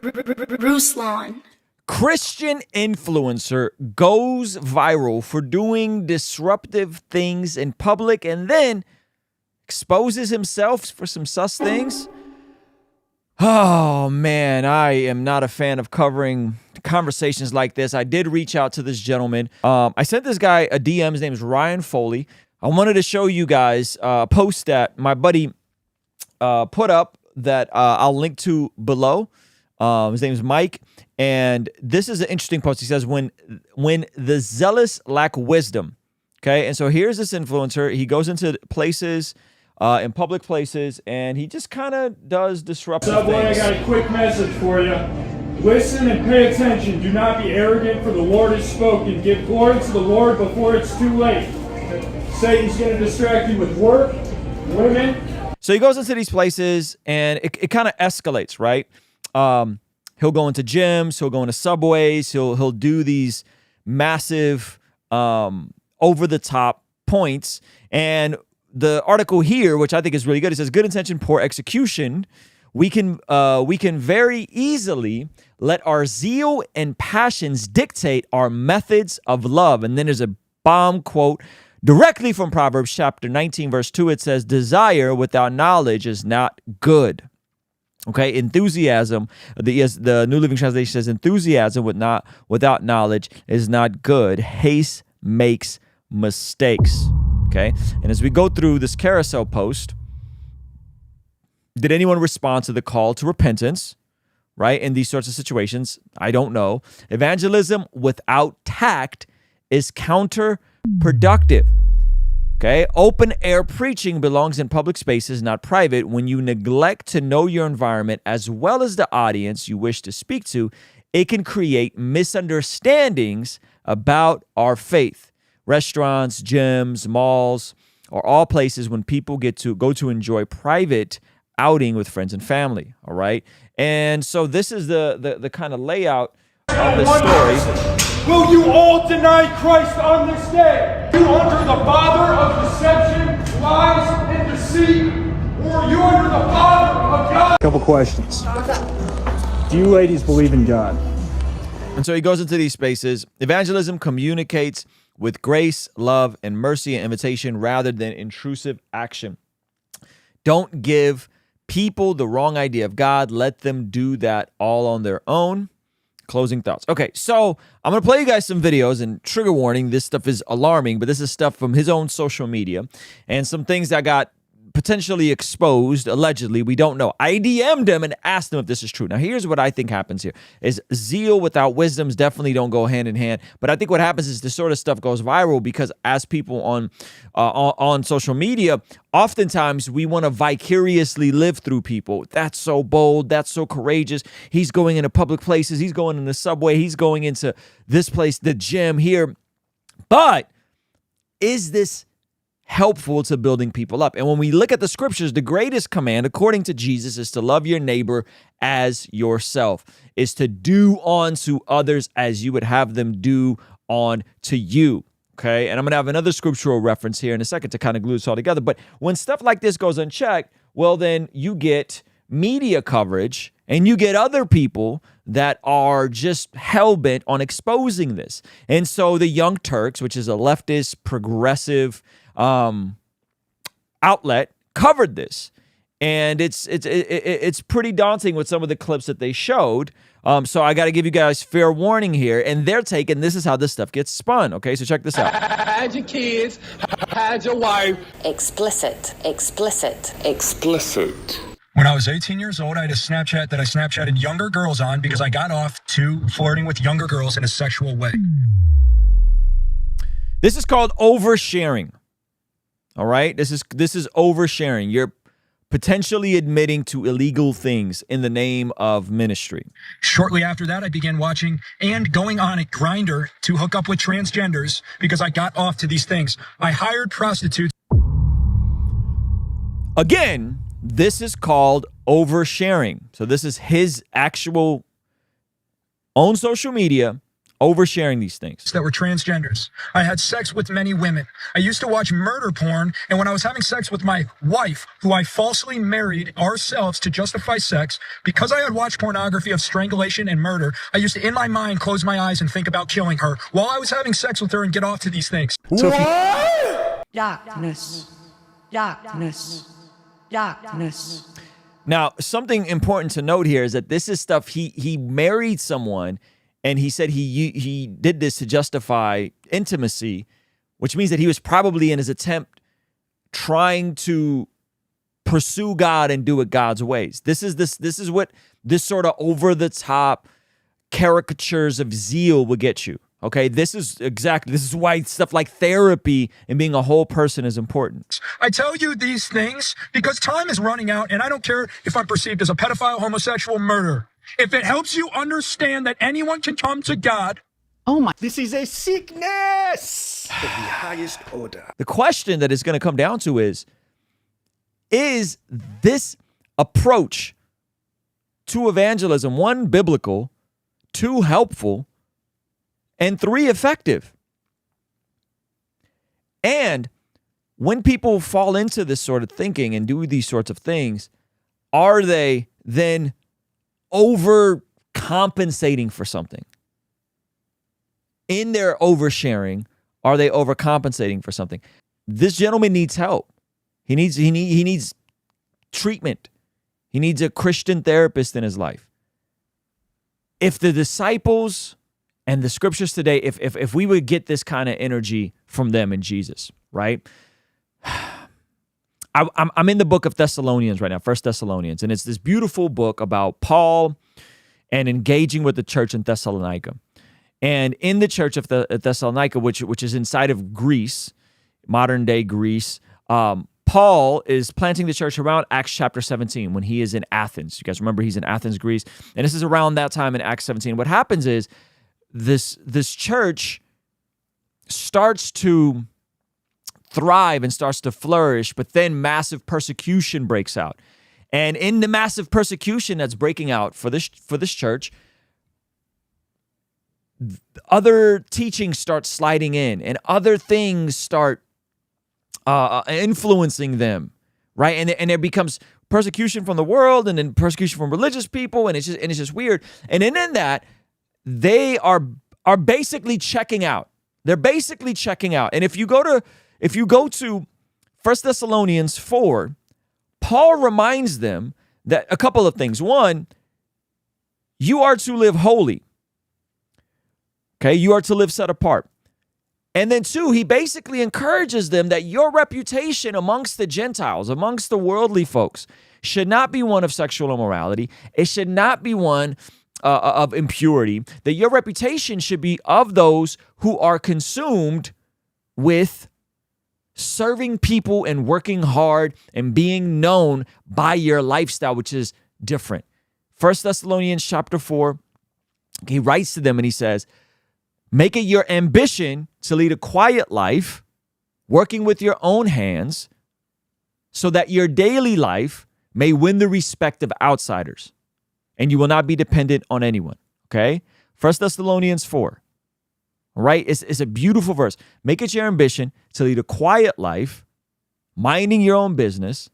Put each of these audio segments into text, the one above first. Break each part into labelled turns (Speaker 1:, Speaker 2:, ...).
Speaker 1: Ruslan.
Speaker 2: Christian influencer goes viral for doing disruptive things in public and then exposes himself for some sus things. Oh man, I am not a fan of covering conversations like this. I did reach out to this gentleman. I sent this guy a DM. His name is Ryan Foley. I wanted to show you guys a post that my buddy put up that I'll link to below. His name is Mike, and this is an interesting post. He says, when the zealous lack wisdom. Okay, and so here's this influencer. He goes into places, in public places, and he just kind of does disruptive things.
Speaker 3: I got a quick message for you. Listen and pay attention. Do not be arrogant, for the Lord has spoken. Give glory to the Lord before it's too late. Satan's going to distract you with work, women.
Speaker 2: So he goes into these places, and it kind of escalates, right? He'll go into gyms, he'll go into subways, he'll do these massive, over-the-top points. And the article here, which I think is really good, it says, good intention, poor execution. We can very easily let our zeal and passions dictate our methods of love. And then there's a bomb quote directly from Proverbs chapter 19, verse 2. It says, desire without knowledge is not good. Okay, enthusiasm, the New Living Translation says, enthusiasm without knowledge is not good. Haste makes mistakes. Okay, and as we go through this carousel post, did anyone respond to the call to repentance, right, in these sorts of situations? I don't know. Evangelism without tact is counterproductive. Okay, open air preaching belongs in public spaces, not private. When you neglect to know your environment as well as the audience you wish to speak to, it can create misunderstandings about our faith. Restaurants, gyms, malls are all places when people get to go to enjoy private outing with friends and family. All right, and so this is the kind of layout of the story.
Speaker 3: Will you all deny Christ on this day? You under the father of deception, lies, and deceit, or are you under the father of God?
Speaker 4: Couple questions. Do you ladies believe in God?
Speaker 2: And so he goes into these spaces. Evangelism communicates with grace, love, and mercy and invitation rather than intrusive action. Don't give people the wrong idea of God. Let them do that all on their own. Closing thoughts. Okay, so I'm going to play you guys some videos, and trigger warning, this stuff is alarming, but this is stuff from his own social media and some things that got potentially exposed, allegedly. We don't know. I DM'd him and asked him if this is true. Now, here's what I think happens here is zeal without wisdoms definitely don't go hand in hand. But I think what happens is this sort of stuff goes viral because as people on social media, oftentimes we want to vicariously live through people. That's so bold. That's so courageous. He's going into public places. He's going in the subway. He's going into this place, the gym here. But is this helpful to building people up? And when we look at the scriptures, the greatest command, according to Jesus, is to love your neighbor as yourself, is to do unto others as you would have them do unto you. Okay, and I'm going to have another scriptural reference here in a second to kind of glue this all together. But when stuff like this goes unchecked, well, then you get media coverage and you get other people that are just hell-bent on exposing this. And so the Young Turks, which is a leftist, progressive outlet, covered this. And it's pretty daunting with some of the clips that they showed. So I got to give you guys fair warning here. And they're taking, this is how this stuff gets spun. Okay, so check this out.
Speaker 5: Had your kids, had your wife.
Speaker 1: Explicit, explicit,
Speaker 5: Explicit.
Speaker 4: When I was 18 years old, I had a Snapchat that I Snapchatted younger girls on because I got off to flirting with younger girls in a sexual way.
Speaker 2: This is called oversharing. All right, this is oversharing. You're potentially admitting to illegal things in the name of ministry.
Speaker 4: Shortly after that, I began watching and going on a Grindr to hook up with transgenders because I got off to these things. I hired prostitutes.
Speaker 2: Again, this is called oversharing. So this is his actual own social media, oversharing these things.
Speaker 4: That were transgenders. I had sex with many women. I used to watch murder porn, and when I was having sex with my wife, who I falsely married ourselves to justify sex, because I had watched pornography of strangulation and murder, I used to, in my mind, close my eyes and think about killing her while I was having sex with her and get off to these things. So
Speaker 6: Darkness. Darkness. Darkness.
Speaker 2: Now, something important to note here is that this is stuff he married someone, and he said he did this to justify intimacy, which means that he was probably in his attempt trying to pursue God and do it God's ways. This is what this sort of over the top caricatures of zeal will get you. Okay, this is why stuff like therapy and being a whole person is important.
Speaker 4: I tell you these things because time is running out, and I don't care if I'm perceived as a pedophile, homosexual, murderer. If it helps you understand that anyone can come to God.
Speaker 6: Oh my.
Speaker 7: This is a sickness of the highest order.
Speaker 2: The question that it's going to come down to is this approach to evangelism, one, biblical, two, helpful, and three, effective? And when people fall into this sort of thinking and do these sorts of things, are they then overcompensating for something? In their oversharing, are they overcompensating for something? This gentleman needs help. He needs treatment. He needs a Christian therapist in his life. If the disciples and the scriptures today, if we would get this kind of energy from them in Jesus, right? I'm in the book of Thessalonians right now, 1 Thessalonians, and it's this beautiful book about Paul and engaging with the church in Thessalonica. And in the church of Thessalonica, which is inside of Greece, modern day Greece, Paul is planting the church around Acts chapter 17 when he is in Athens. You guys remember he's in Athens, Greece, and this is around that time in Acts 17. What happens is this church starts to thrive and starts to flourish, but then massive persecution breaks out. And in the massive persecution that's breaking out for this church, other teachings start sliding in and other things start influencing them, right? And there becomes persecution from the world and then persecution from religious people, and it's just weird. And then in that, they are basically checking out. They're basically checking out. And if you go to 1 Thessalonians 4, Paul reminds them that a couple of things. One, you are to live holy. Okay, you are to live set apart. And then two, he basically encourages them that your reputation amongst the Gentiles, amongst the worldly folks, should not be one of sexual immorality. It should not be one of impurity. That your reputation should be of those who are consumed with serving people and working hard and being known by your lifestyle, which is different. 1 Thessalonians chapter 4, he writes to them and he says, make it your ambition to lead a quiet life, working with your own hands, so that your daily life may win the respect of outsiders, and you will not be dependent on anyone. Okay? 1 Thessalonians 4. All right? It's a beautiful verse. Make it your ambition to lead a quiet life, minding your own business,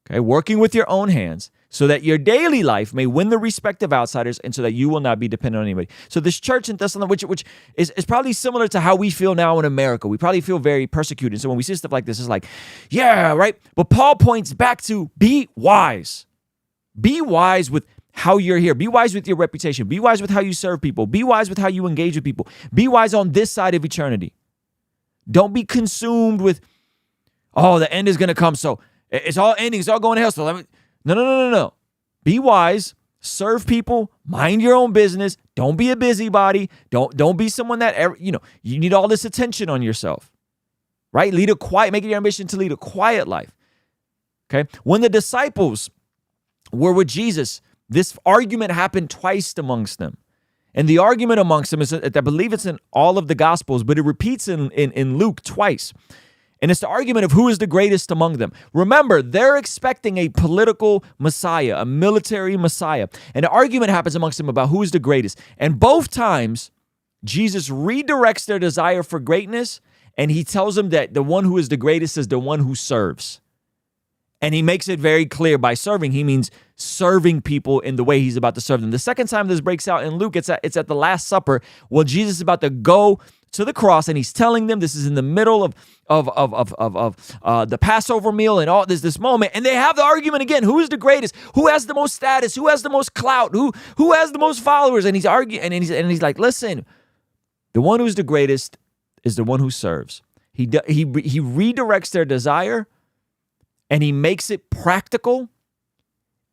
Speaker 2: okay, working with your own hands, so that your daily life may win the respect of outsiders and so that you will not be dependent on anybody. So this church in Thessalonica, which is probably similar to how we feel now in America. We probably feel very persecuted. So when we see stuff like this, it's like, yeah, right? But Paul points back to be wise. Be wise with how you're here. Be wise with your reputation. Be wise with how you serve people. Be wise with how you engage with people. Be wise on this side of eternity. Don't be consumed with, oh, the end is going to come. So it's all ending. It's all going to hell. So No. Be wise. Serve people. Mind your own business. Don't be a busybody. Don't be someone that, you need all this attention on yourself, right? Make it your ambition to lead a quiet life. Okay. When the disciples were with Jesus, this argument happened twice amongst them. And the argument amongst them is, I believe it's in all of the Gospels, but it repeats in Luke twice. And it's the argument of who is the greatest among them. Remember, they're expecting a political Messiah, a military Messiah. And the argument happens amongst them about who is the greatest. And both times, Jesus redirects their desire for greatness, and he tells them that the one who is the greatest is the one who serves. And he makes it very clear by serving, he means serving people in the way he's about to serve them. The second time this breaks out in Luke, it's at the Last Supper. Well, Jesus is about to go to the cross, and he's telling them this is in the middle of the Passover meal and all this moment, and they have the argument again: who is the greatest? Who has the most status? Who has the most clout? Who has the most followers? And he's arguing, and he's like, listen, the one who's the greatest is the one who serves. He redirects their desire, and he makes it practical,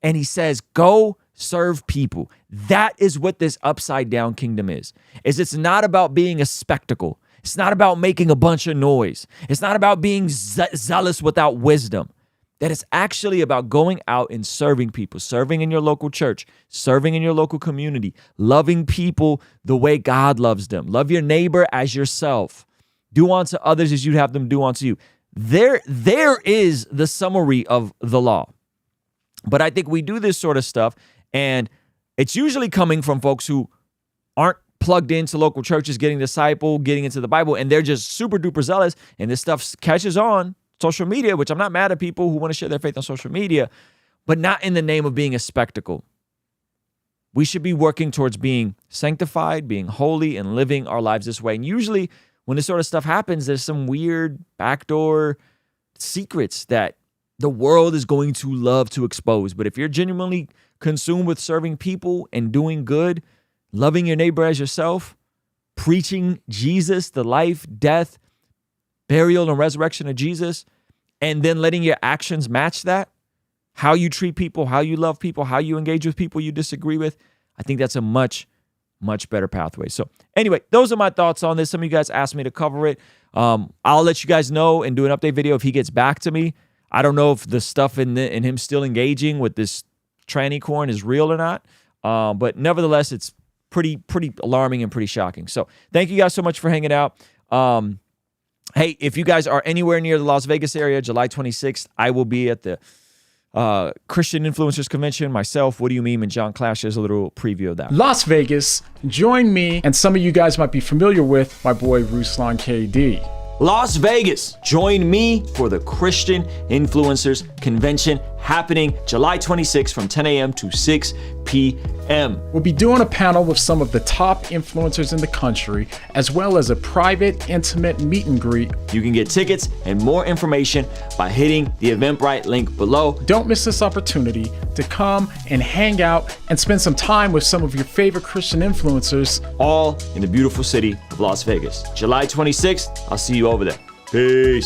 Speaker 2: and he says, go serve people. That is what this upside down kingdom is. It's not about being a spectacle. It's not about making a bunch of noise. It's not about being zealous without wisdom. That it's actually about going out and serving people, serving in your local church, serving in your local community, loving people the way God loves them. Love your neighbor as yourself. Do unto others as you'd have them do unto you. There is the summary of the law. But I think we do this sort of stuff, and it's usually coming from folks who aren't plugged into local churches, getting discipled, getting into the Bible, and they're just super duper zealous, and this stuff catches on social media, which I'm not mad at people who want to share their faith on social media, but not in the name of being a spectacle. We should be working towards being sanctified, being holy, and living our lives this way. And usually when this sort of stuff happens, there's some weird backdoor secrets that the world is going to love to expose. But if you're genuinely consumed with serving people and doing good, loving your neighbor as yourself, preaching Jesus, the life, death, burial, and resurrection of Jesus, and then letting your actions match that, how you treat people, how you love people, how you engage with people you disagree with, I think that's a much better pathway. So anyway, those are my thoughts on this. Some of you guys asked me to cover it. I'll let you guys know and do an update video if he gets back to me. I don't know if the stuff in him still engaging with this tranny corn is real or not. But nevertheless, it's pretty alarming and pretty shocking. So thank you guys so much for hanging out. Hey, if you guys are anywhere near the Las Vegas area, July 26th, I will be at the Christian Influencers Convention. Myself, What Do You Mean, and John Clash. There's a little preview of that.
Speaker 4: Las Vegas, join me, and some of you guys might be familiar with my boy Ruslan KD.
Speaker 2: Las Vegas, join me for the Christian Influencers Convention happening July 26th from 10 a.m. to 6 p.m.
Speaker 4: We'll be doing a panel with some of the top influencers in the country, as well as a private, intimate meet and greet.
Speaker 2: You can get tickets and more information by hitting the Eventbrite link below.
Speaker 4: Don't miss this opportunity to come and hang out and spend some time with some of your favorite Christian influencers,
Speaker 2: all in the beautiful city of Las Vegas. July 26th, I'll see you over there. Peace.